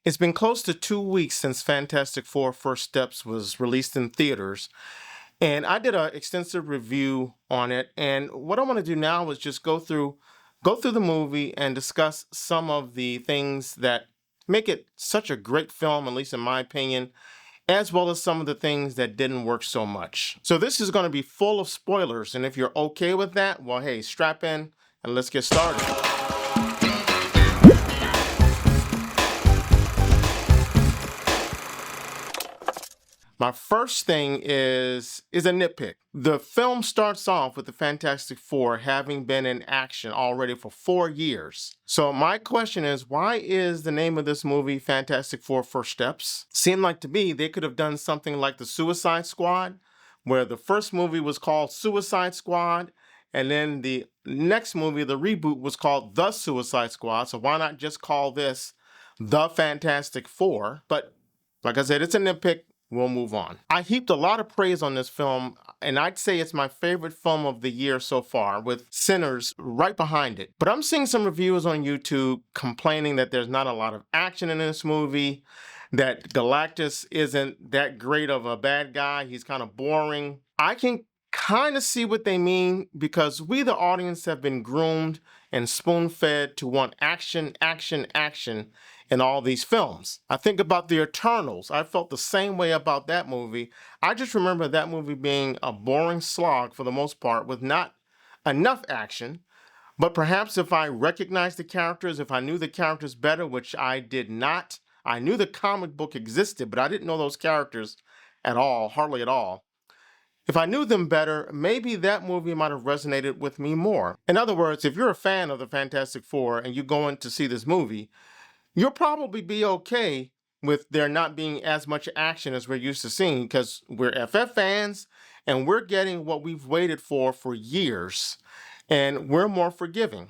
It's been close to 2 weeks since Fantastic Four First Steps was released in theaters, and I did an extensive review on it. And what I want to do now is just go through the movie and discuss some of the things that make it such a great film, at least in my opinion, as well as some of the things that didn't work so much. So this is going to be full of spoilers, and if you're okay with that, well, hey, strap in and let's get started. My first thing is a nitpick. The film starts off with the Fantastic Four having been in action already for 4 years. So my question is, why is the name of this movie Fantastic Four First Steps? Seemed like to me they could have done something like the Suicide Squad, where the first movie was called Suicide Squad, and then the next movie, the reboot, was called The Suicide Squad. So why not just call this The Fantastic Four? But like I said, it's a nitpick. We'll move on. I heaped a lot of praise on this film, and I'd say it's my favorite film of the year so far, with Sinners right behind it. But I'm seeing some reviews on YouTube complaining that there's not a lot of action in this movie, that Galactus isn't that great of a bad guy. He's kind of boring. I can kind of see what they mean, because we, the audience, have been groomed and spoon-fed to want action, action, action in all these films. I think about The Eternals. I felt the same way about that movie. I just remember that movie being a boring slog for the most part, with not enough action. But perhaps if I recognized the characters, if I knew the characters better, which I did not. I knew the comic book existed, but I didn't know those characters at all, hardly at all. If I knew them better, maybe that movie might have resonated with me more. In other words, if you're a fan of the Fantastic Four and you're going to see this movie, you'll probably be okay with there not being as much action as we're used to seeing, because we're FF fans and we're getting what we've waited for years, and we're more forgiving.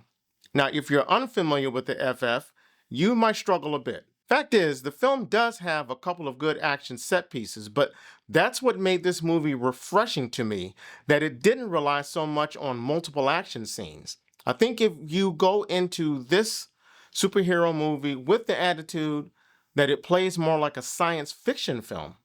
Now, if you're unfamiliar with the FF, you might struggle a bit. Fact is, the film does have a couple of good action set pieces, but that's what made this movie refreshing to me, that it didn't rely so much on multiple action scenes. I think if you go into this superhero movie with the attitude that it plays more like a science fiction film,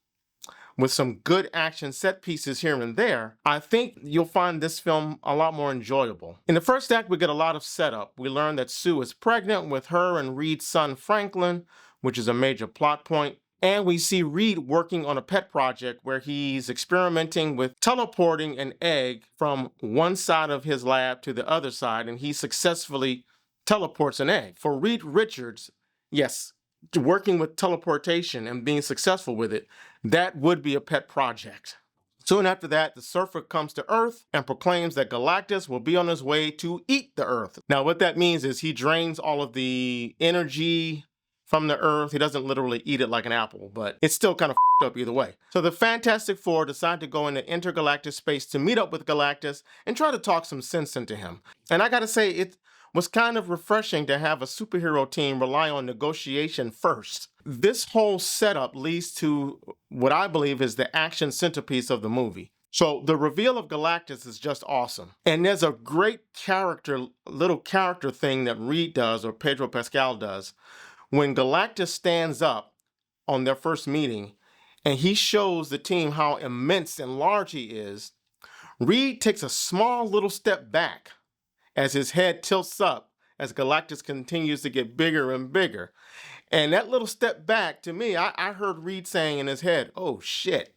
with some good action set pieces here and there, I think you'll find this film a lot more enjoyable. In the first act, we get a lot of setup. We learn that Sue is pregnant with her and Reed's son Franklin, which is a major plot point. And we see Reed working on a pet project where he's experimenting with teleporting an egg from one side of his lab to the other side, and he successfully teleports an egg. For Reed Richards, yes, working with teleportation and being successful with it, that would be a pet project. Soon after that, the Surfer comes to Earth and proclaims that Galactus will be on his way to eat the Earth. Now, what that means is he drains all of the energy from the Earth. He doesn't literally eat it like an apple, but it's still kind of up either way. So the Fantastic Four decide to go into intergalactic space to meet up with Galactus and try to talk some sense into him. And I gotta say, it was kind of refreshing to have a superhero team rely on negotiation first. This whole setup leads to what I believe is the action centerpiece of the movie. So the reveal of Galactus is just awesome. And there's a great little character thing that Reed does, or Pedro Pascal does, when Galactus stands up on their first meeting and he shows the team how immense and large he is. Reed takes a small little step back as his head tilts up as Galactus continues to get bigger and bigger. And that little step back, to me, I heard Reed saying in his head, "Oh shit."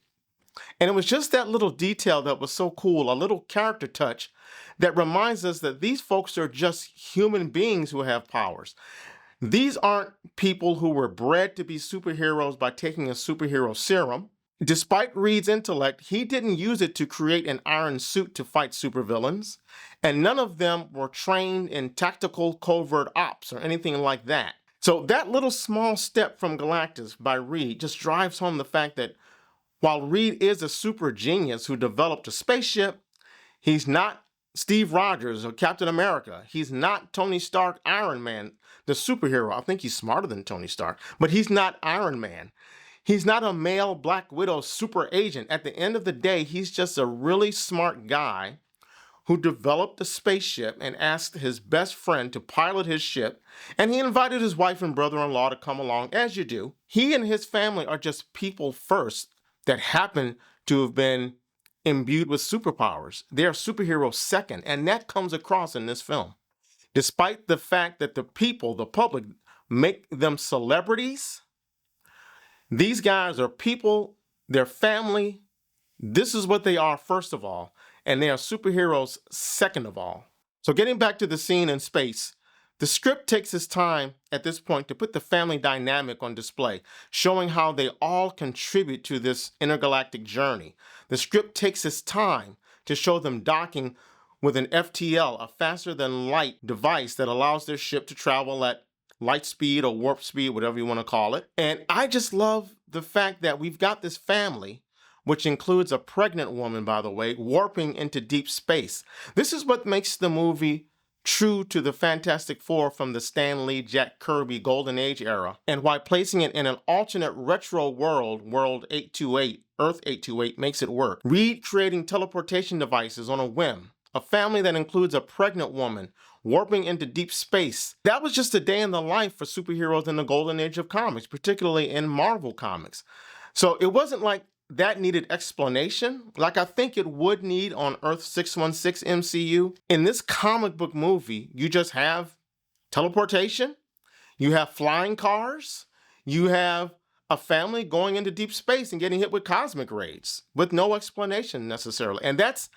And it was just that little detail that was so cool, a little character touch that reminds us that these folks are just human beings who have powers. These aren't people who were bred to be superheroes by taking a superhero serum. Despite Reed's intellect, he didn't use it to create an iron suit to fight supervillains, and none of them were trained in tactical covert ops or anything like that. So that little small step from Galactus by Reed just drives home the fact that while Reed is a super genius who developed a spaceship, he's not Steve Rogers or Captain America. He's not Tony Stark, Iron Man, the superhero. I think he's smarter than Tony Stark, but he's not Iron Man. He's not a male Black Widow super agent. At the end of the day, he's just a really smart guy who developed the spaceship and asked his best friend to pilot his ship, and he invited his wife and brother-in-law to come along, as you do. He and his family are just people first that happen to have been imbued with superpowers. They are superheroes second, and that comes across in this film. Despite the fact that the people, the public, make them celebrities, these guys are people, they're family. This is what they are, first of all, and they are superheroes, second of all. So getting back to the scene in space, the script takes its time at this point to put the family dynamic on display, showing how they all contribute to this intergalactic journey. The script takes its time to show them docking with an FTL, a faster-than-light device that allows their ship to travel at light speed or warp speed, whatever you want to call it. And I just love the fact that we've got this family, which includes a pregnant woman, by the way, warping into deep space. This is what makes the movie true to the Fantastic Four from the Stan Lee, Jack Kirby Golden Age era, and why placing it in an alternate retro world, World 828, Earth 828, makes it work. Reed creating teleportation devices on a whim. A family that includes a pregnant woman warping into deep space. That was just a day in the life for superheroes in the golden age of comics, particularly in Marvel Comics. So it wasn't like that needed explanation, like I think it would need on Earth 616 MCU. In this comic book movie, you just have teleportation, you have flying cars, you have a family going into deep space and getting hit with cosmic rays with no explanation necessarily. And that's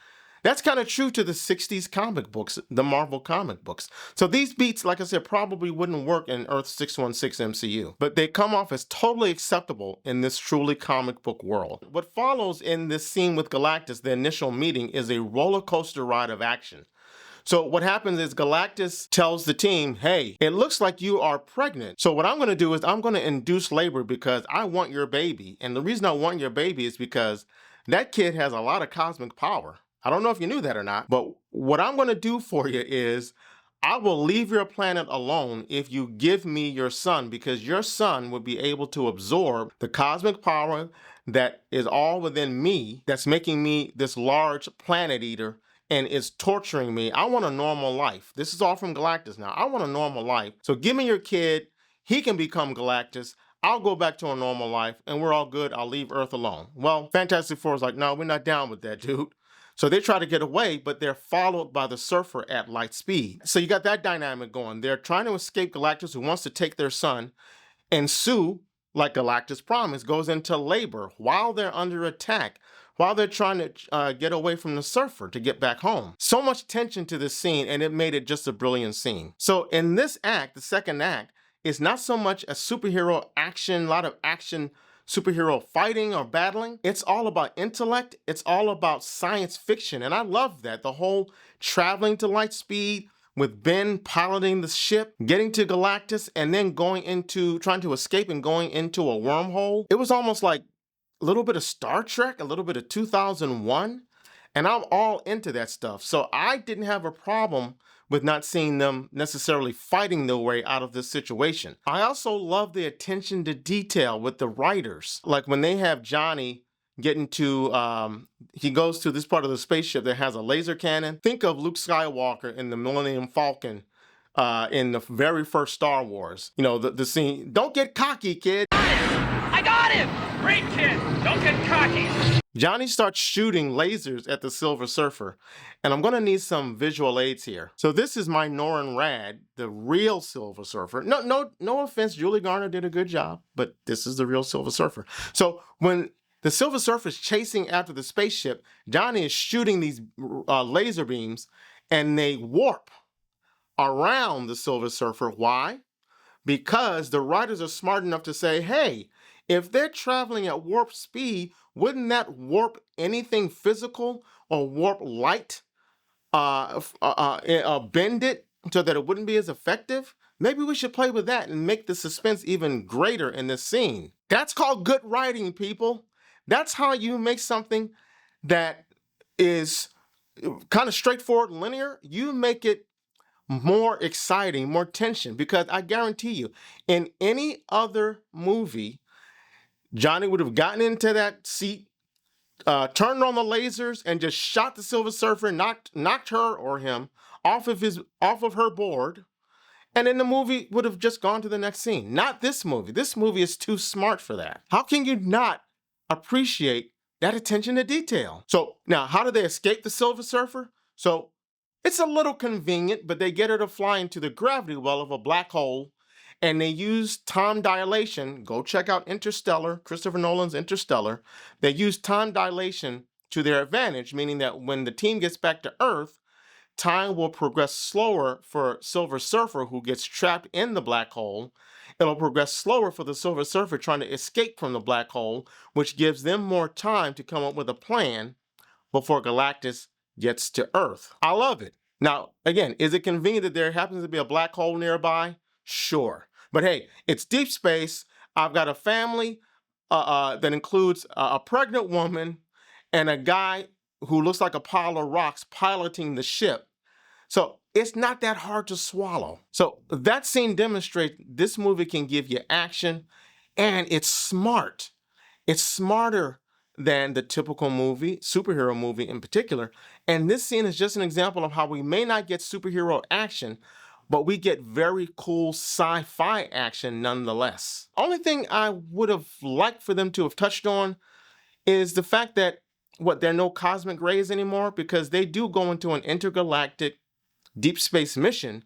kind of true to the 60s comic books, the Marvel comic books. So these beats, like I said, probably wouldn't work in Earth 616 MCU, but they come off as totally acceptable in this truly comic book world. What follows in this scene with Galactus, the initial meeting, is a roller coaster ride of action. So what happens is Galactus tells the team, hey, it looks like you are pregnant. So what I'm going to do is I'm going to induce labor because I want your baby. And the reason I want your baby is because that kid has a lot of cosmic power. I don't know if you knew that or not, but what I'm going to do for you is I will leave your planet alone if you give me your son, because your son will be able to absorb the cosmic power that is all within me, that's making me this large planet eater and is torturing me. I want a normal life. This is all from Galactus now. I want a normal life. So give me your kid. He can become Galactus. I'll go back to a normal life and we're all good. I'll leave Earth alone. Well, Fantastic Four is like, no, we're not down with that, dude. So they try to get away, but they're followed by the Surfer at light speed. So you got that dynamic going. They're trying to escape Galactus, who wants to take their son, and Sue, like Galactus promised, goes into labor while they're under attack, while they're trying to get away from the Surfer to get back home. So much tension to this scene, and it made it just a brilliant scene. So in this act, the second act, it's not so much a superhero action, a lot of action, superhero fighting or battling. It's all about intellect. It's all about science fiction. And I love that. The whole traveling to light speed with Ben piloting the ship, getting to Galactus, and then trying to escape and going into a wormhole. It was almost like a little bit of Star Trek, a little bit of 2001. And I'm all into that stuff. So I didn't have a problem with not seeing them necessarily fighting their way out of this situation. I also love the attention to detail with the writers. Like when they have Johnny getting to, he goes to this part of the spaceship that has a laser cannon. Think of Luke Skywalker in the Millennium Falcon in the very first Star Wars. You know, the scene, don't get cocky, kid. I got him! Great kid, don't get cocky. Johnny starts shooting lasers at the Silver Surfer, and I'm gonna need some visual aids here. So this is my Norrin Rad, the real Silver Surfer. No offense, Julie Garner did a good job, but this is the real Silver Surfer. So when the Silver Surfer is chasing after the spaceship, Johnny is shooting these laser beams, and they warp around the Silver Surfer. Why? Because the writers are smart enough to say, hey, if they're traveling at warp speed, wouldn't that warp anything physical or warp light, bend it so that it wouldn't be as effective? Maybe we should play with that and make the suspense even greater in this scene. That's called good writing, people. That's how you make something that is kind of straightforward and linear. You make it more exciting, more tension, because I guarantee you, in any other movie, Johnny would have gotten into that seat, turned on the lasers and just shot the Silver Surfer, knocked her or him off of her board, and then the movie would have just gone to the next scene. Not this movie. This movie is too smart for that. How can you not appreciate that attention to detail? So now, how do they escape the Silver Surfer? So it's a little convenient, but they get her to fly into the gravity well of a black hole, and they use time dilation. Go check out Interstellar, Christopher Nolan's Interstellar. They use time dilation to their advantage, meaning that when the team gets back to Earth, time will progress slower for Silver Surfer, who gets trapped in the black hole. It'll progress slower for the Silver Surfer trying to escape from the black hole, which gives them more time to come up with a plan before Galactus gets to Earth. I love it. Now, again, is it convenient that there happens to be a black hole nearby? Sure. But hey, it's deep space. I've got a family that includes a pregnant woman and a guy who looks like a pile of rocks piloting the ship. So it's not that hard to swallow. So that scene demonstrates this movie can give you action, and it's smart. It's smarter than the typical movie, superhero movie in particular. And this scene is just an example of how we may not get superhero action, but we get very cool sci-fi action nonetheless. Only thing I would have liked for them to have touched on is the fact that, there are no cosmic rays anymore, because they do go into an intergalactic deep space mission,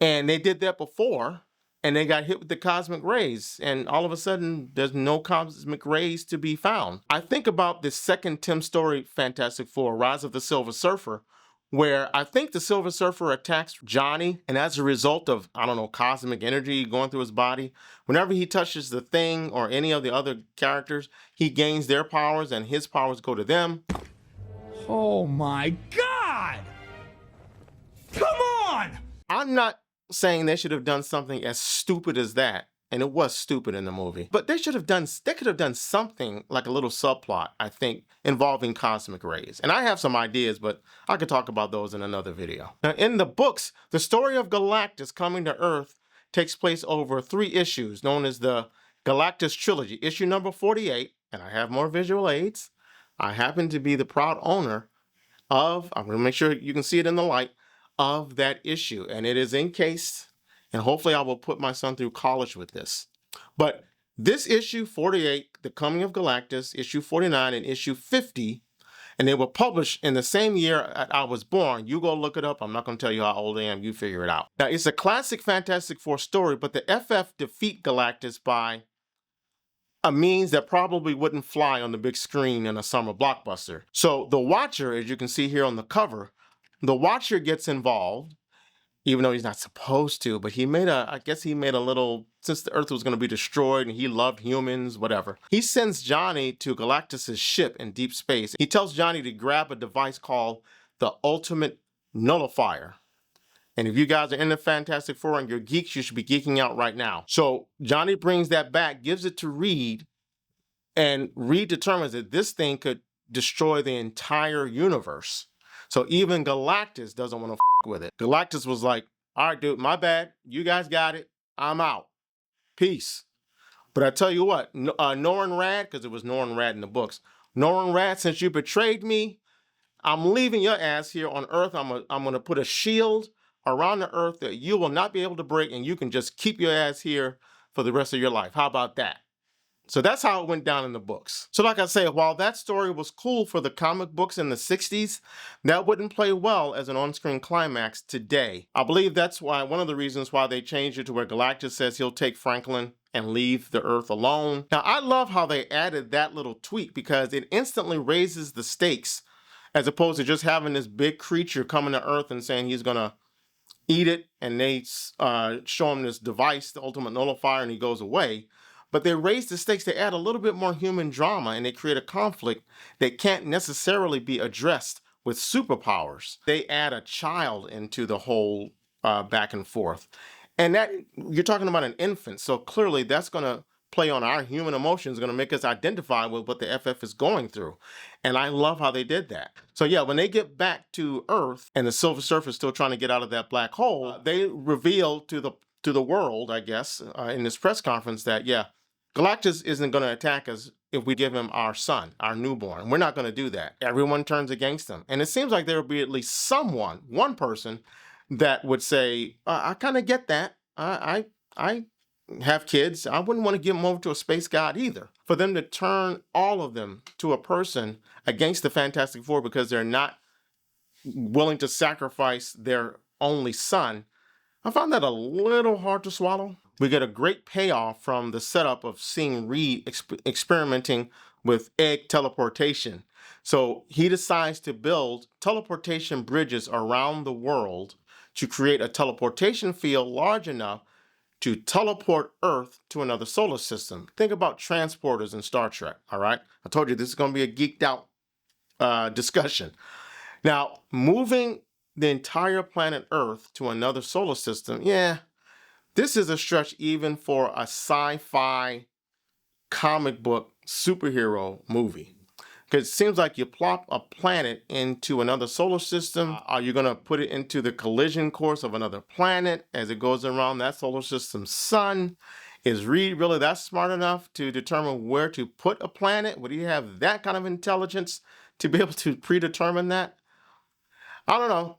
and they did that before, and they got hit with the cosmic rays, and all of a sudden there's no cosmic rays to be found. I think about the second Tim Story Fantastic Four, Rise of the Silver Surfer, where I think the Silver Surfer attacks Johnny, and as a result of, I don't know, cosmic energy going through his body, whenever he touches the Thing or any of the other characters, he gains their powers and his powers go to them. Oh my God! Come on! I'm not saying they should have done something as stupid as that, and it was stupid in the movie, but they could have done something like a little subplot, I think, involving cosmic rays. And I have some ideas, but I could talk about those in another video. Now, in the books, the story of Galactus coming to Earth takes place over 3 issues, known as the Galactus Trilogy. Issue number 48, and I have more visual aids. I happen to be the proud owner of, I'm going to make sure you can see it in the light, of that issue, and it is encased, and hopefully I will put my son through college with this. But this issue 48, The Coming of Galactus, issue 49, and issue 50, and they were published in the same year I was born. You go look it up. I'm not going to tell you how old I am. You figure it out. Now, it's a classic Fantastic Four story, but the FF defeat Galactus by a means that probably wouldn't fly on the big screen in a summer blockbuster. So the Watcher, as you can see here on the cover, the Watcher gets involved, even though he's not supposed to, but I guess he made a little, since the Earth was going to be destroyed and he loved humans, whatever. He sends Johnny to Galactus's ship in deep space. He tells Johnny to grab a device called the Ultimate Nullifier. And if you guys are in the Fantastic Four and you're geeks, you should be geeking out right now. So Johnny brings that back, gives it to Reed, and Reed determines that this thing could destroy the entire universe. So even Galactus doesn't want to with it. Galactus was like, all right, dude, my bad. You guys got it. I'm out. Peace. But I tell you what, Norrin Radd, because it was Norrin Radd in the books, Norrin Radd, since you betrayed me, I'm leaving your ass here on Earth. I'm going to put a shield around the Earth that you will not be able to break, and you can just keep your ass here for the rest of your life. How about that? So that's how it went down in the books. So like I say, while that story was cool for the comic books in the 60s, that wouldn't play well as an on-screen climax today. I believe that's why, one of the reasons why they changed it to where Galactus says he'll take Franklin and leave the Earth alone. Now, I love how they added that little tweak because it instantly raises the stakes as opposed to just having this big creature coming to Earth and saying he's gonna eat it, and they show him this device, the Ultimate Nullifier, and he goes away. But they raise the stakes, they add a little bit more human drama, and they create a conflict that can't necessarily be addressed with superpowers. They add a child into the whole back and forth. And that, you're talking about an infant, so clearly that's gonna play on our human emotions, gonna make us identify with what the FF is going through. And I love how they did that. So yeah, when they get back to Earth and the Silver Surfer is still trying to get out of that black hole, they reveal to the world, I guess, in this press conference that, yeah, Galactus isn't going to attack us if we give him our son, our newborn. We're not going to do that. Everyone turns against him. And it seems like there will be at least someone, one person, that would say, I kind of get that. I have kids. I wouldn't want to give them over to a space god either. For them to turn all of them to a person against the Fantastic Four because they're not willing to sacrifice their only son, I found that a little hard to swallow. We get a great payoff from the setup of seeing Reed experimenting with egg teleportation. So he decides to build teleportation bridges around the world to create a teleportation field large enough to teleport Earth to another solar system. Think about transporters in Star Trek, all right? I told you this is going to be a geeked out discussion. Now, moving the entire planet Earth to another solar system, yeah, this is a stretch even for a sci-fi comic book superhero movie. Because it seems like you plop a planet into another solar system. Are you going to put it into the collision course of another planet as it goes around that solar system's sun? Is Reed really that smart enough to determine where to put a planet? Would he have that kind of intelligence to be able to predetermine that? I don't know.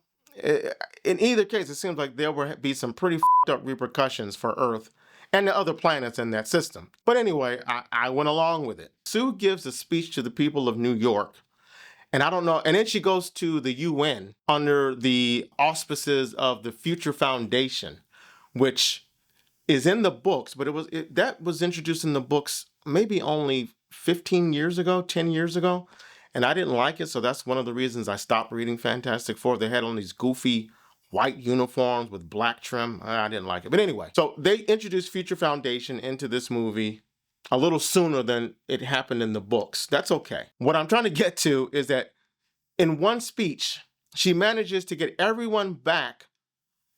In either case, it seems like there will be some pretty f***ed up repercussions for Earth and the other planets in that system. But anyway, I went along with it. Sue gives a speech to the people of New York, and I don't know, and then she goes to the UN under the auspices of the Future Foundation, which is in the books, but that was introduced in the books maybe only 15 years ago, 10 years ago, and I didn't like it, so that's one of the reasons I stopped reading Fantastic Four. They had on these goofy white uniforms with black trim. I didn't like it. But anyway, so they introduced Future Foundation into this movie a little sooner than it happened in the books. That's okay. What I'm trying to get to is that in one speech, she manages to get everyone back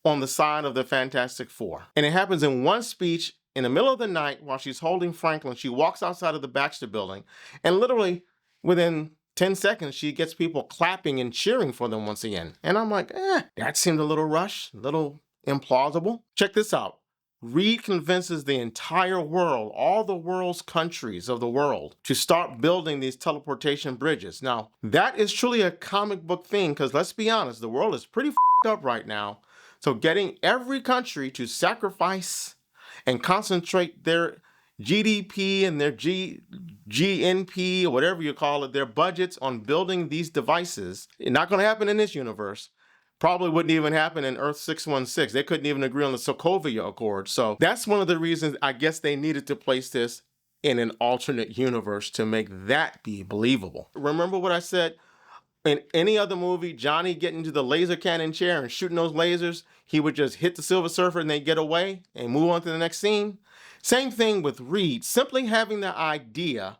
on the side of the Fantastic Four. And it happens in one speech in the middle of the night while she's holding Franklin. She walks outside of the Baxter building, and literally within 10 seconds, she gets people clapping and cheering for them once again. And I'm like, that seemed a little rushed, a little implausible. Check this out. Reed convinces the entire world, all the world's countries of the world, to start building these teleportation bridges. Now, that is truly a comic book thing, because let's be honest, the world is pretty f***ed up right now. So getting every country to sacrifice and concentrate their GDP and their GNP, or whatever you call it, their budgets on building these devices, it's not going to happen in this universe. Probably wouldn't even happen in Earth 616. They couldn't even agree on the Sokovia Accord. So that's one of the reasons I guess they needed to place this in an alternate universe to make that be believable. Remember what I said? In any other movie, Johnny getting into the laser cannon chair and shooting those lasers, he would just hit the Silver Surfer and then get away and move on to the next scene. Same thing with Reed, simply having the idea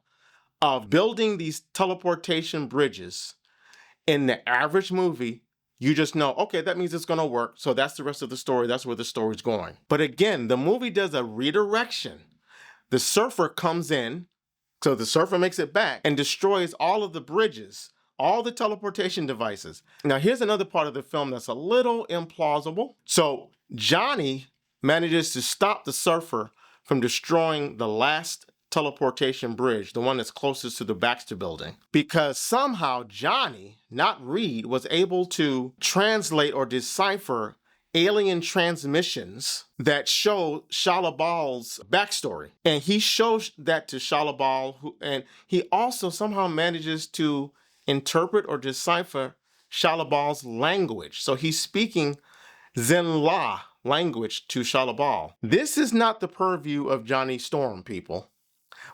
of building these teleportation bridges in the average movie. You just know, okay, that means it's going to work. So that's the rest of the story. That's where the story's going. But again, the movie does a redirection. The surfer comes in, so the surfer makes it back and destroys all of the bridges, all the teleportation devices. Now, here's another part of the film that's a little implausible. So Johnny manages to stop the surfer from destroying the last teleportation bridge, the one that's closest to the Baxter building, because somehow Johnny, not Reed, was able to translate or decipher alien transmissions that show Shalabal's backstory. And he shows that to Shalabal, and he also somehow manages to interpret or decipher Shalabal's language. So he's speaking Zenla language to Shalabal. This is not the purview of Johnny Storm, people.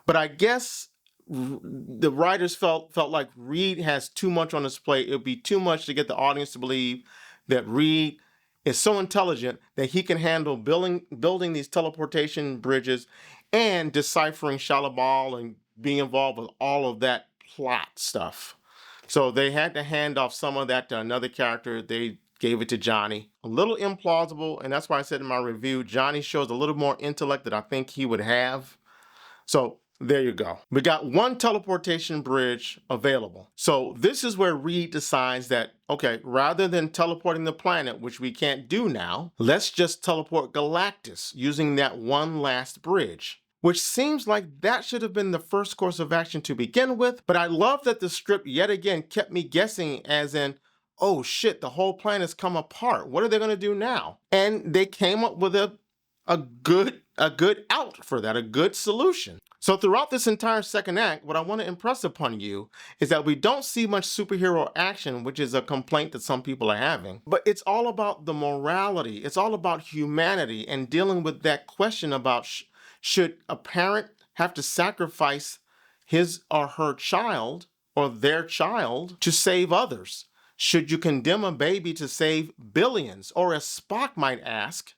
But I guess the writers felt like Reed has too much on his plate. It would be too much to get the audience to believe that Reed is so intelligent that he can handle building these teleportation bridges and deciphering Shalabal and being involved with all of that plot stuff. So they had to hand off some of that to another character. They gave it to Johnny. A little implausible, and that's why I said in my review, Johnny shows a little more intellect than I think he would have. So there you go. We got one teleportation bridge available. So this is where Reed decides that, okay, rather than teleporting the planet, which we can't do now, let's just teleport Galactus using that one last bridge. which seems like that should have been the first course of action to begin with. But I love that the script yet again kept me guessing, as in, oh shit, the whole plan has come apart. What are they going to do now? And they came up with a good out for that, a good solution. So throughout this entire second act, what I want to impress upon you is that we don't see much superhero action, which is a complaint that some people are having, but it's all about the morality. It's all about humanity and dealing with that question about should a parent have to sacrifice his or her child or their child to save others? Should you condemn a baby to save billions? Or as Spock might ask,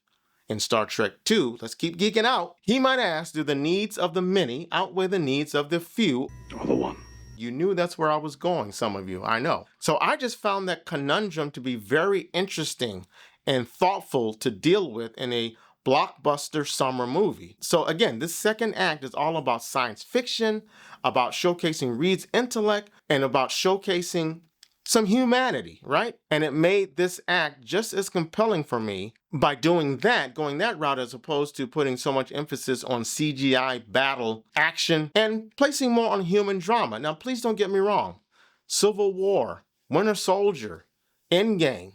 in Star Trek II, let's keep geeking out, he might ask, do the needs of the many outweigh the needs of the few? Or the one. You knew that's where I was going, some of you, I know. So I just found that conundrum to be very interesting and thoughtful to deal with in a blockbuster summer movie. So again, this second act is all about science fiction, about showcasing Reed's intellect, and about showcasing some humanity, right? And it made this act just as compelling for me by doing that, going that route, as opposed to putting so much emphasis on CGI battle action and placing more on human drama. Now, please don't get me wrong. Civil War, Winter Soldier, Endgame,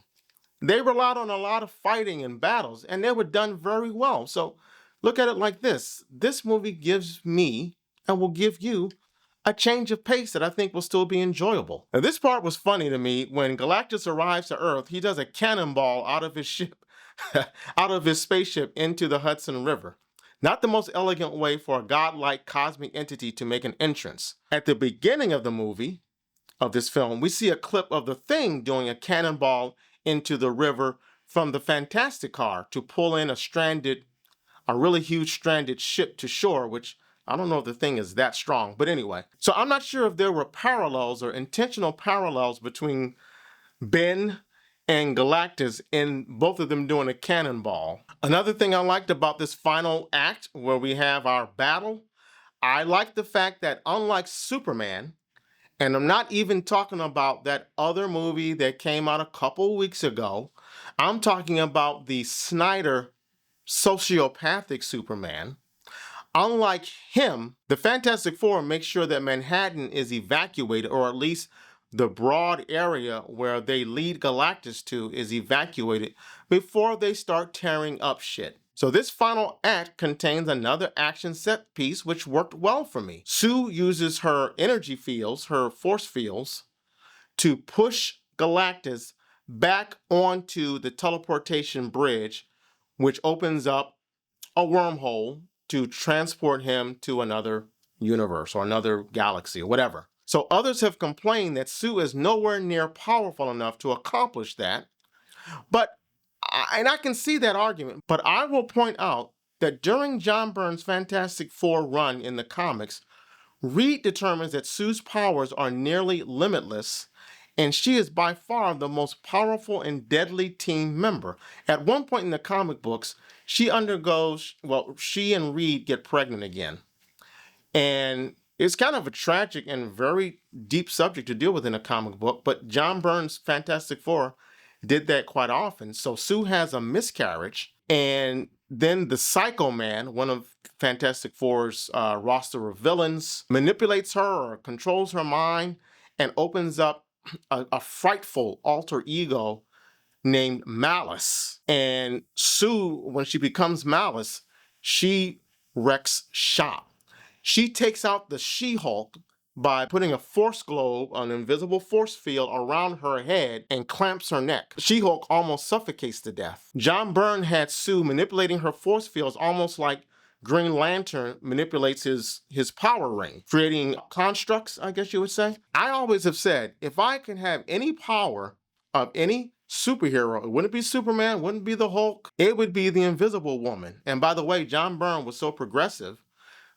they relied on a lot of fighting and battles, and they were done very well. So look at it like this. This movie gives me, and will give you, a change of pace that I think will still be enjoyable. Now, this part was funny to me. When Galactus arrives to Earth, he does a cannonball out of his ship, out of his spaceship into the Hudson River. Not the most elegant way for a godlike cosmic entity to make an entrance. At the beginning of the movie, of this film, we see a clip of the Thing doing a cannonball into the river from the Fantastic Car to pull in a really huge stranded ship to shore, which I don't know if the Thing is that strong, but anyway. So I'm not sure if there were parallels or intentional parallels between Ben and Galactus in both of them doing a cannonball. Another thing I liked about this final act where we have our battle, I like the fact that unlike Superman, and I'm not even talking about that other movie that came out a couple weeks ago, I'm talking about the Snyder sociopathic Superman. Unlike him, the Fantastic Four makes sure that Manhattan is evacuated, or at least the broad area where they lead Galactus to is evacuated before they start tearing up shit. So this final act contains another action set piece which worked well for me. Sue uses her energy fields, her force fields, to push Galactus back onto the teleportation bridge, which opens up a wormhole to transport him to another universe or another galaxy or whatever. So others have complained that Sue is nowhere near powerful enough to accomplish that. And I can see that argument, but I will point out that during John Byrne's Fantastic Four run in the comics, Reed determines that Sue's powers are nearly limitless, and she is by far the most powerful and deadly team member. At one point in the comic books, she and Reed get pregnant again. And it's kind of a tragic and very deep subject to deal with in a comic book, but John Byrne's Fantastic Four did that quite often. So Sue has a miscarriage, and then the Psycho Man, one of Fantastic Four's roster of villains, manipulates her or controls her mind and opens up a frightful alter ego named Malice. And Sue, when she becomes Malice, she wrecks shop. She takes out the She-Hulk by putting a force globe, an invisible force field around her head, and clamps her neck. She-Hulk almost suffocates to death. John Byrne had Sue manipulating her force fields almost like Green Lantern manipulates his power ring, creating constructs, I guess you would say. I always have said, if I can have any power of any superhero, it wouldn't be Superman, wouldn't be the Hulk, it would be the Invisible Woman. And by the way, John Byrne was so progressive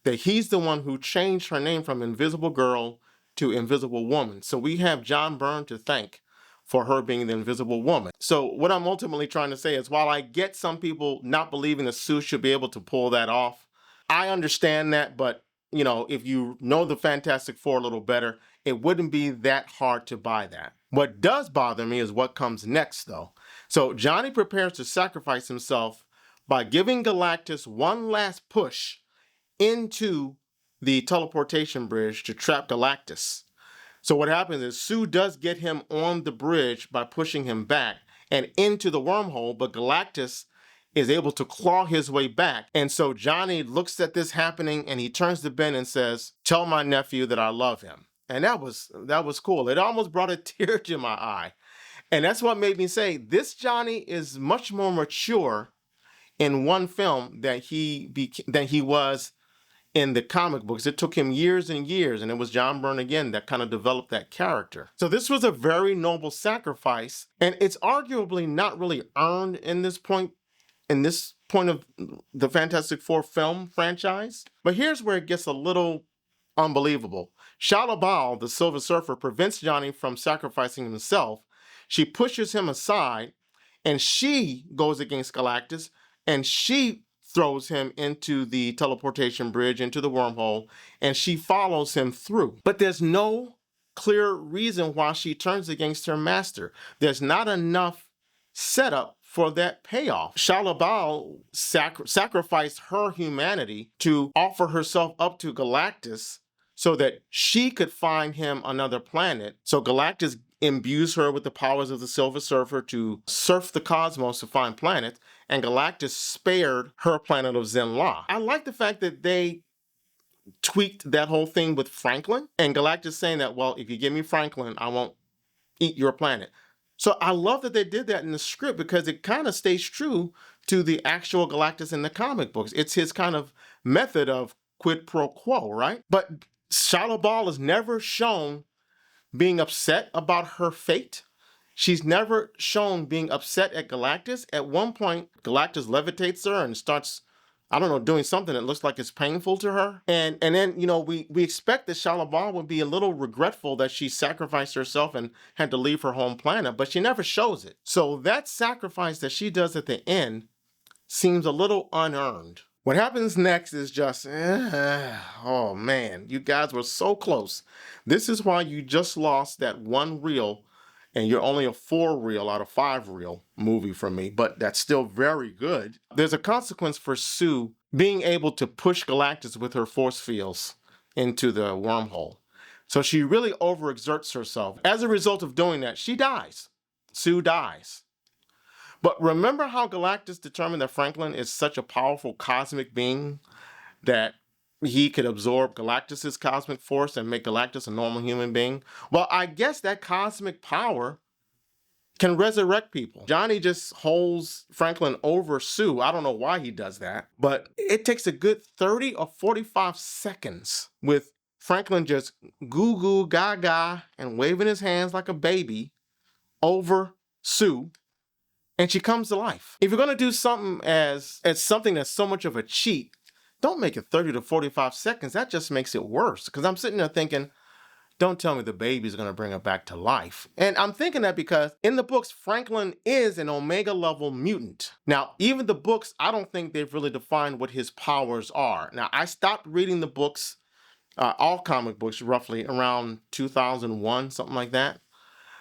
that he's the one who changed her name from Invisible Girl to Invisible Woman. So we have John Byrne to thank for her being the Invisible Woman. So what I'm ultimately trying to say is, while I get some people not believing that Sue should be able to pull that off, I understand that, but you know, if you know the Fantastic Four a little better, it wouldn't be that hard to buy that. What does bother me is what comes next, though. So Johnny prepares to sacrifice himself by giving Galactus one last push into the teleportation bridge to trap Galactus. So what happens is Sue does get him on the bridge by pushing him back and into the wormhole, but Galactus is able to claw his way back. And so Johnny looks at this happening and he turns to Ben and says, "Tell my nephew that I love him." And that was cool. It almost brought a tear to my eye. And that's what made me say, this Johnny is much more mature in one film than he was in the comic books. It took him years and years, and it was John Byrne again that kind of developed that character. So this was a very noble sacrifice, and it's arguably not really earned in this point of the Fantastic Four film franchise. But here's where it gets a little unbelievable. Shada, the Silver Surfer, prevents Johnny from sacrificing himself. She pushes him aside, and she goes against Galactus, and she throws him into the teleportation bridge, into the wormhole, and she follows him through. But there's no clear reason why she turns against her master. There's not enough setup for that payoff. Shada sacrificed her humanity to offer herself up to Galactus so that she could find him another planet. So Galactus imbues her with the powers of the Silver Surfer to surf the cosmos to find planets, and Galactus spared her planet of Zenla. I like the fact that they tweaked that whole thing with Franklin, and Galactus saying that, well, if you give me Franklin, I won't eat your planet. So I love that they did that in the script because it kind of stays true to the actual Galactus in the comic books. It's his kind of method of quid pro quo, right? But Shada is never shown being upset about her fate. She's never shown being upset at Galactus. At one point, Galactus levitates her and starts, I don't know, doing something that looks like it's painful to her. And then, you know, we expect that Shada would be a little regretful that she sacrificed herself and had to leave her home planet, but she never shows it. So that sacrifice that she does at the end seems a little unearned. What happens next is just, oh man, you guys were so close. This is why you just lost that one reel, and you're only a 4 reel out of 5 reel movie from me, but that's still very good. There's a consequence for Sue being able to push Galactus with her force fields into the wormhole. So she really overexerts herself. As a result of doing that, she dies. Sue dies. But remember how Galactus determined that Franklin is such a powerful cosmic being that he could absorb Galactus's cosmic force and make Galactus a normal human being? Well, I guess that cosmic power can resurrect people. Johnny just holds Franklin over Sue. I don't know why he does that, but it takes a good 30 or 45 seconds with Franklin just goo goo gaga and waving his hands like a baby over Sue, and she comes to life. If you're gonna do something as something that's so much of a cheat, don't make it 30 to 45 seconds. That just makes it worse. Because I'm sitting there thinking, don't tell me the baby's gonna bring her back to life. And I'm thinking that because in the books, Franklin is an Omega level mutant. Now, even the books, I don't think they've really defined what his powers are. Now, I stopped reading the books, all comic books, roughly around 2001, something like that.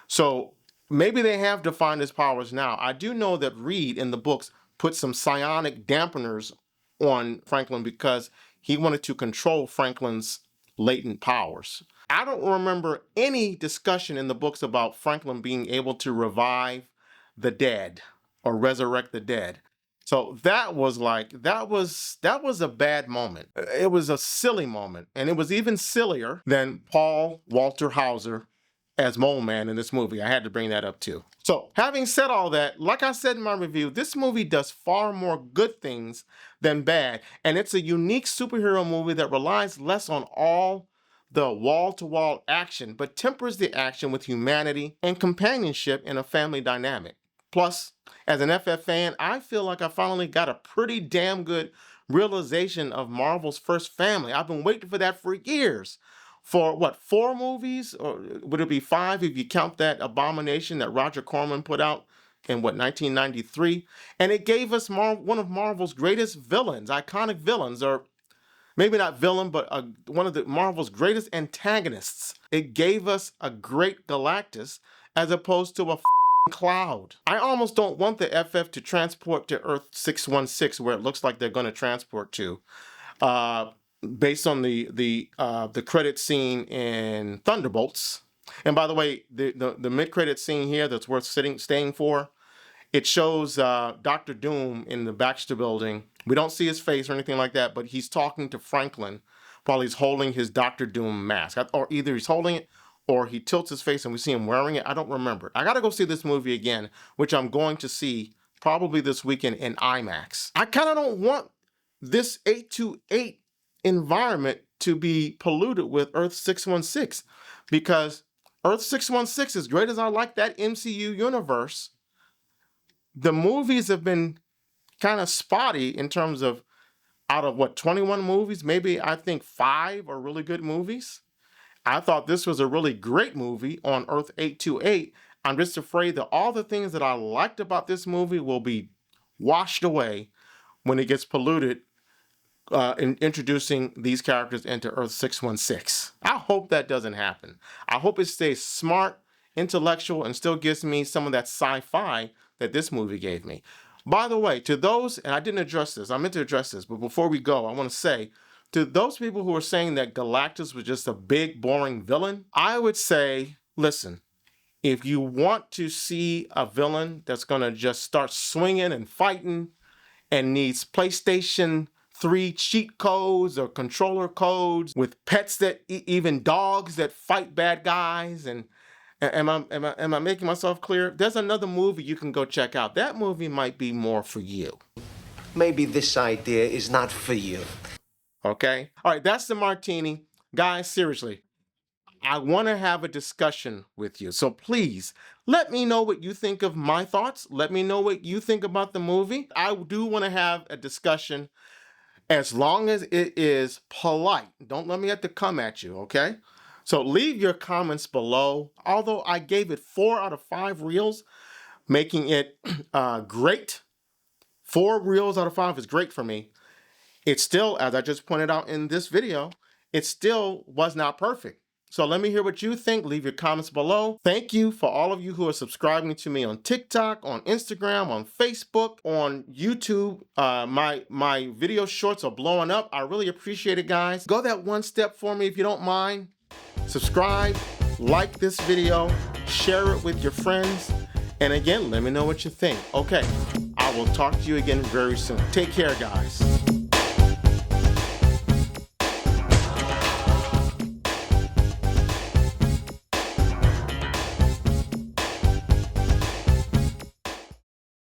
So maybe they have defined his powers now. I do know that Reed in the books put some psionic dampeners on Franklin because he wanted to control Franklin's latent powers. I don't remember any discussion in the books about Franklin being able to revive the dead or resurrect the dead. So that was a bad moment. It was a silly moment, and it was even sillier than Paul Walter Hauser as Mole Man in this movie. I had to bring that up too. So having said all that, like I said in my review, this movie does far more good things than bad. And it's a unique superhero movie that relies less on all the wall-to-wall action, but tempers the action with humanity and companionship in a family dynamic. Plus, as an FF fan, I feel like I finally got a pretty damn good realization of Marvel's first family. I've been waiting for that for years. For what, 4 movies? Or would it be 5 if you count that Abomination that Roger Corman put out in, 1993? And it gave us one of Marvel's greatest villains, iconic villains, or maybe not villain, but one of the Marvel's greatest antagonists. It gave us a great Galactus as opposed to a cloud. I almost don't want the FF to transport to Earth 616 where it looks like they're going to transport to. based on the credit scene in Thunderbolts. And by the way, the mid-credit scene here that's worth staying for, it shows Dr. Doom in the Baxter Building. We don't see his face or anything like that, but he's talking to Franklin while he's holding his Dr. Doom mask. Or either he's holding it or he tilts his face and we see him wearing it. I don't remember. I got to go see this movie again, which I'm going to see probably this weekend in IMAX. I kind of don't want this 828 environment to be polluted with Earth 616, because Earth 616, as great as I like that MCU universe, the movies have been kind of spotty in terms of, out of what, 21 movies, maybe I think 5 are really good movies. I thought this was a really great movie on Earth 828. I'm just afraid that all the things that I liked about this movie will be washed away when it gets polluted in introducing these characters into Earth 616. I hope that doesn't happen. I hope it stays smart, intellectual, and still gives me some of that sci-fi that this movie gave me. By the way, to those, and I didn't address this, I meant to address this, but before we go, I want to say, to those people who are saying that Galactus was just a big, boring villain, I would say, listen, if you want to see a villain that's going to just start swinging and fighting and needs PlayStation 3 cheat codes or controller codes with pets that even dogs that fight bad guys, and am I making myself clear? There's another movie you can go check out. That movie might be more for you. Maybe this idea is not for you. Okay? All right, that's the martini. Guys, seriously, I want to have a discussion with you. So please, let me know what you think of my thoughts. Let me know what you think about the movie. I do want to have a discussion, as long as it is polite. Don't let me have to come at you, okay? So leave your comments below. Although I gave it 4 out of 5 reels, making it great. 4 reels out of 5 is great for me. It still, as I just pointed out in this video, it still was not perfect. So let me hear what you think. Leave your comments below. Thank you for all of you who are subscribing to me on TikTok, on Instagram, on Facebook, on YouTube. My video shorts are blowing up. I really appreciate it, guys. Go that one step for me if you don't mind. Subscribe, like this video, share it with your friends, and again, let me know what you think. Okay, I will talk to you again very soon. Take care, guys.